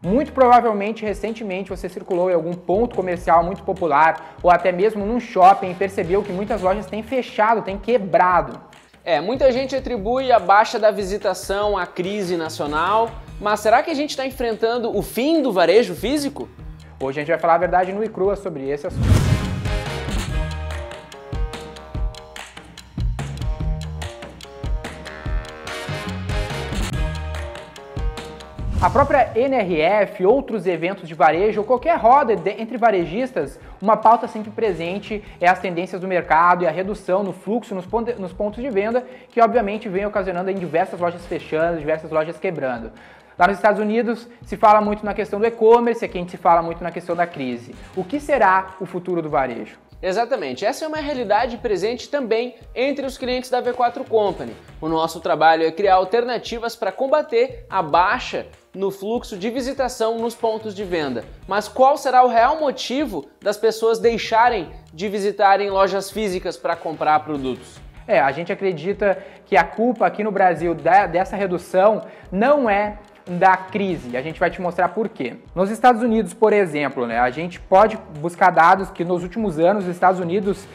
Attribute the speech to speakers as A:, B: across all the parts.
A: Muito provavelmente, recentemente, você circulou em algum ponto comercial muito popular ou até mesmo num shopping e percebeu que muitas lojas têm fechado, têm quebrado.
B: Muita gente atribui a baixa da visitação à crise nacional, mas será que a gente está enfrentando o fim do varejo físico?
A: Hoje a gente vai falar a verdade nua e crua sobre esse assunto. A própria NRF, outros eventos de varejo ou qualquer roda entre varejistas, uma pauta sempre presente é as tendências do mercado e a redução no fluxo nos pontos de venda, que obviamente vem ocasionando em diversas lojas fechando, diversas lojas quebrando. Lá nos Estados Unidos se fala muito na questão do e-commerce, aqui a gente se fala muito na questão da crise. O que será o futuro do varejo?
B: Exatamente, essa é uma realidade presente também entre os clientes da V4 Company. O nosso trabalho é criar alternativas para combater a baixa no fluxo de visitação nos pontos de venda. Mas qual será o real motivo das pessoas deixarem de visitarem lojas físicas para comprar produtos?
A: A gente acredita que a culpa aqui no Brasil dessa redução não é da crise. A gente vai te mostrar por quê. Nos Estados Unidos, por exemplo, a gente pode buscar dados que nos últimos anos os Estados Unidos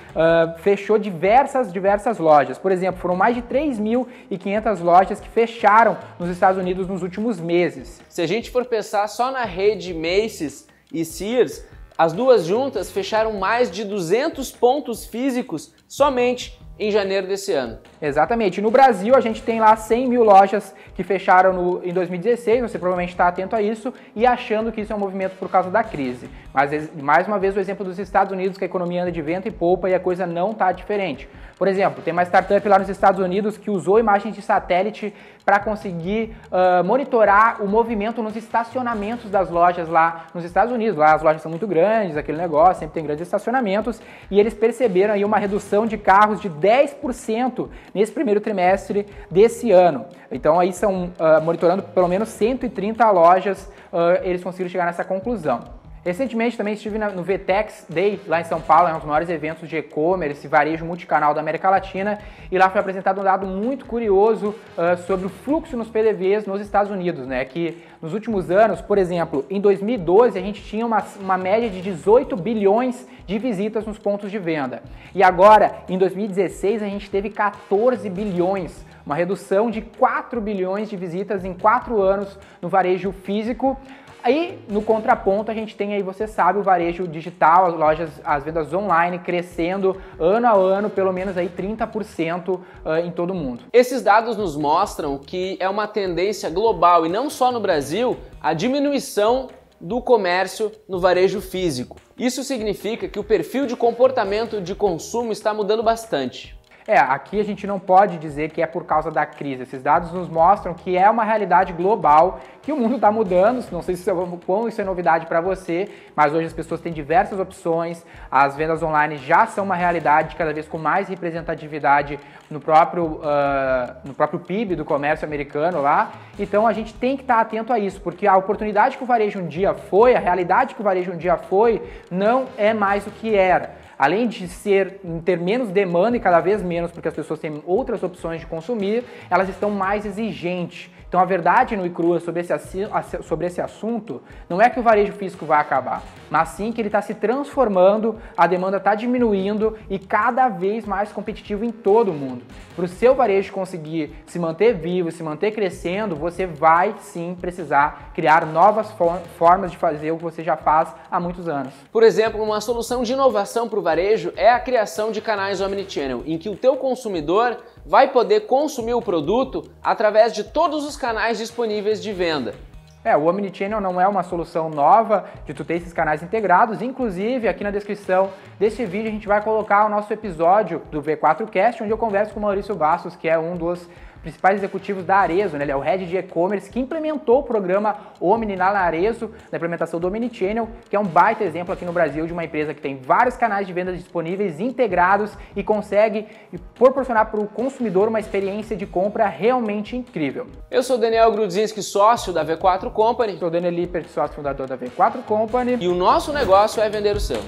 A: fechou diversas lojas. Por exemplo, foram mais de 3.500 lojas que fecharam nos Estados Unidos nos últimos meses.
B: Se a gente for pensar só na rede Macy's e Sears, as duas juntas fecharam mais de 200 pontos físicos somente em janeiro desse ano.
A: Exatamente. No Brasil, a gente tem lá 100 mil lojas que fecharam em 2016, você provavelmente está atento a isso e achando que isso é um movimento por causa da crise. Mas, mais uma vez, o exemplo dos Estados Unidos, que a economia anda de vento e popa e a coisa não está diferente. Por exemplo, tem uma startup lá nos Estados Unidos que usou imagens de satélite para conseguir monitorar o movimento nos estacionamentos das lojas lá nos Estados Unidos. Lá as lojas são muito grandes, aquele negócio, sempre tem grandes estacionamentos, e eles perceberam aí uma redução de carros de 10% nesse primeiro trimestre desse ano. Então aí monitorando pelo menos 130 lojas, eles conseguiram chegar nessa conclusão. Recentemente também estive no VTEX Day, lá em São Paulo, é um dos maiores eventos de e-commerce e varejo multicanal da América Latina, e lá foi apresentado um dado muito curioso sobre o fluxo nos PDVs nos Estados Unidos, que nos últimos anos, por exemplo, em 2012 a gente tinha uma média de 18 bilhões de visitas nos pontos de venda, e agora, em 2016, a gente teve 14 bilhões, uma redução de 4 bilhões de visitas em 4 anos no varejo físico. Aí, no contraponto, a gente tem aí, você sabe, o varejo digital, as lojas, as vendas online crescendo ano a ano, pelo menos aí 30% em todo o mundo.
B: Esses dados nos mostram que é uma tendência global e não só no Brasil, a diminuição do comércio no varejo físico. Isso significa que o perfil de comportamento de consumo está mudando bastante.
A: Aqui a gente não pode dizer que é por causa da crise. Esses dados nos mostram que é uma realidade global, que o mundo está mudando. Não sei quão isso é novidade para você, mas hoje as pessoas têm diversas opções. As vendas online já são uma realidade, cada vez com mais representatividade no próprio PIB do comércio americano lá. Então a gente tem que estar atento a isso, porque a oportunidade que o varejo um dia foi, a realidade que o varejo um dia foi, não é mais o que era. Além de ter menos demanda e cada vez menos, porque as pessoas têm outras opções de consumir, elas estão mais exigentes. Então a verdade nua e crua sobre esse assunto não é que o varejo físico vai acabar, mas sim que ele está se transformando, a demanda está diminuindo e cada vez mais competitivo em todo o mundo. Para o seu varejo conseguir se manter vivo, se manter crescendo, você vai sim precisar criar novas formas de fazer o que você já faz há muitos anos.
B: Por exemplo, uma solução de inovação para o varejo é a criação de canais omnichannel, em que o teu consumidor vai poder consumir o produto através de todos os canais disponíveis de venda.
A: O Omnichannel não é uma solução nova de tu ter esses canais integrados, inclusive aqui na descrição deste vídeo a gente vai colocar o nosso episódio do V4Cast, onde eu converso com o Maurício Bastos, que é um dos principais executivos da Arezzo, ele é o Head de E-Commerce, que implementou o programa Omni na Arezzo, na implementação do Omnichannel, que é um baita exemplo aqui no Brasil de uma empresa que tem vários canais de vendas disponíveis, integrados e consegue proporcionar para o consumidor uma experiência de compra realmente incrível.
B: Eu sou Daniel Grudzinski, sócio da V4 Company.
A: Sou Daniel Lippert, sócio fundador da V4 Company.
B: E o nosso negócio é vender o seu.